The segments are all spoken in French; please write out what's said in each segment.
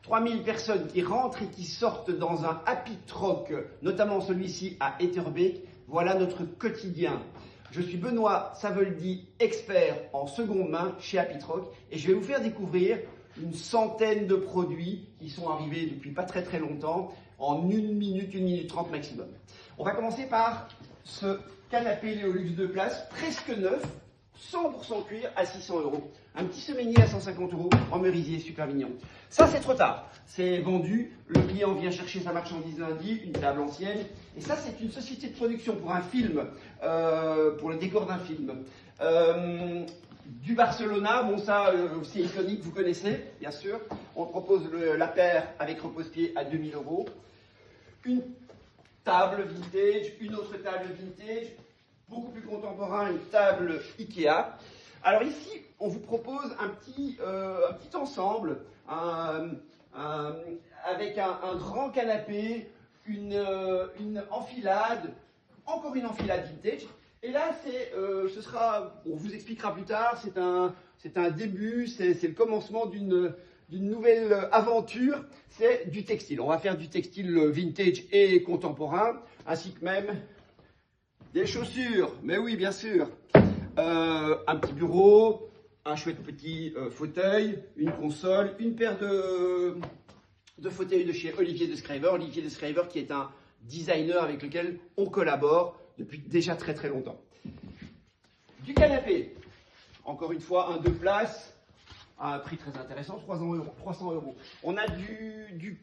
3000 personnes qui rentrent et qui sortent dans un happy truck, notamment celui-ci à Etterbeek. Voilà notre quotidien. Je suis Benoît Savoldi, expert en seconde main chez Happy Truck, et je vais vous faire découvrir une centaine de produits qui sont arrivés depuis pas très longtemps, en 1 minute 30 maximum. On va commencer par ce canapé Léolux 2 places, presque neuf, 100% cuir à 600 €. Un petit semainier à 150 € en merisier, super mignon. Ça, c'est trop tard. C'est vendu. Le client vient chercher sa marchandise lundi, une table ancienne. Et ça, c'est une société de production pour un film, pour le décor d'un film. Du Barcelona, bon ça, c'est iconique, vous connaissez, bien sûr. On propose la paire avec repose-pied à 2000 €. Une table vintage, une autre table vintage. Beaucoup plus contemporain, une table Ikea. Alors ici, on vous propose un petit ensemble, avec un grand canapé, une enfilade, encore une enfilade vintage. Et là, ce sera, on vous expliquera plus tard, c'est un début, c'est le commencement d'une nouvelle aventure, c'est du textile. On va faire du textile vintage et contemporain, ainsi que même des chaussures, mais oui, bien sûr. Un petit bureau, un chouette petit fauteuil, une console, une paire de fauteuils de chez Olivier Descraver. Olivier Descraver qui est un designer avec lequel on collabore depuis déjà très longtemps. Du canapé, encore une fois, un 2 places, à un prix très intéressant, 300 €. On a du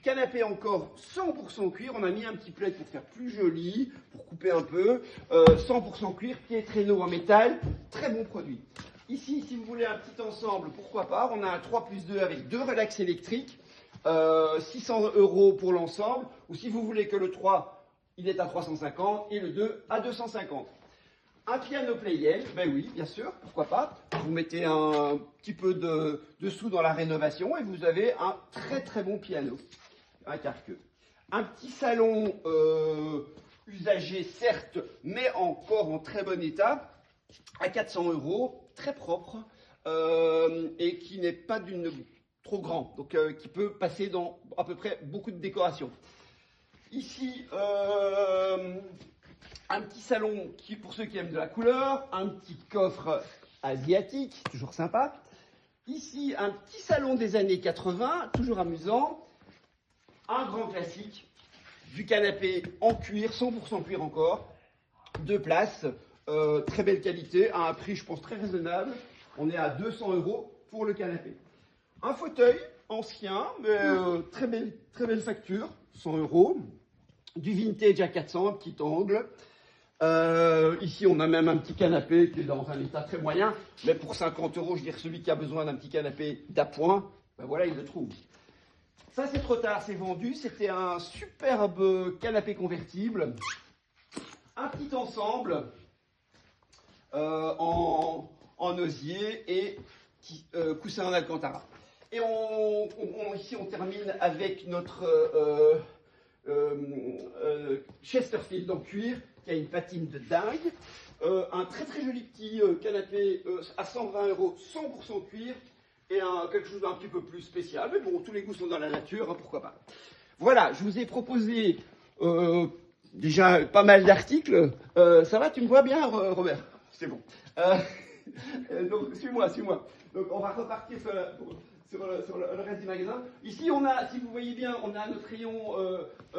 canapé encore 100% cuir. On a mis un petit plaid pour faire plus joli, pour couper un peu. 100% cuir, pied traîneau en métal. Très bon produit. Ici, si vous voulez un petit ensemble, pourquoi pas. On a un 3+2 avec 2 relax électriques. 600 € pour l'ensemble. Ou si vous voulez que le 3, il est à 350 et le 2 à 250. Un piano Pleyel, ben oui, bien sûr, pourquoi pas. Vous mettez un petit peu de sous dans la rénovation et vous avez un très bon piano, un carqueux. Un petit salon usagé, certes, mais encore en très bon état, à 400 €, très propre, et qui n'est pas trop grand, donc qui peut passer dans à peu près beaucoup de décorations. Ici, un petit salon qui, pour ceux qui aiment de la couleur, un petit coffre asiatique, toujours sympa. Ici, un petit salon des années 80, toujours amusant. Un grand classique, du canapé en cuir, 100% cuir encore, 2 places, très belle qualité, à un prix, je pense, très raisonnable. On est à 200 € pour le canapé. Un fauteuil ancien, mais très belle facture, 100 €. Du vintage à 400, un petit angle. Ici, on a même un petit canapé qui est dans un état très moyen, mais pour 50 €, je dirais celui qui a besoin d'un petit canapé d'appoint, ben voilà, il le trouve. Ça, c'est trop tard, c'est vendu. C'était un superbe canapé convertible. Un petit ensemble en osier et coussin en alcantara. Et ici, on termine avec notre Chesterfield en cuir, qui a une patine de dingue. Un très joli petit canapé à 120 €, 100% cuir, et quelque chose d'un petit peu plus spécial. Mais bon, tous les goûts sont dans la nature, hein, pourquoi pas. Voilà, je vous ai proposé déjà pas mal d'articles. Ça va, tu me vois bien, Robert? C'est bon. Donc, suis-moi. Donc, on va repartir sur le reste du magasin. Ici, on a, si vous voyez bien, on a notre rayon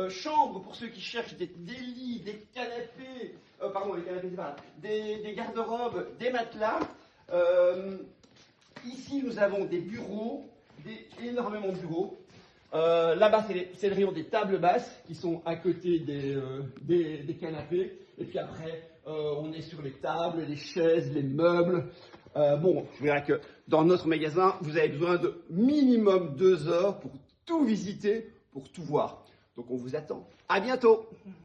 chambre pour ceux qui cherchent des lits, des canapés, les canapés, c'est pas là, des garde-robes, des matelas. Ici, nous avons des bureaux, énormément de bureaux. Là-bas, c'est le rayon des tables basses qui sont à côté des canapés. Et puis après, on est sur les tables, les chaises, les meubles. Bon, je verrai que dans notre magasin, vous avez besoin de minimum 2 heures pour tout visiter, pour tout voir. Donc on vous attend. À bientôt!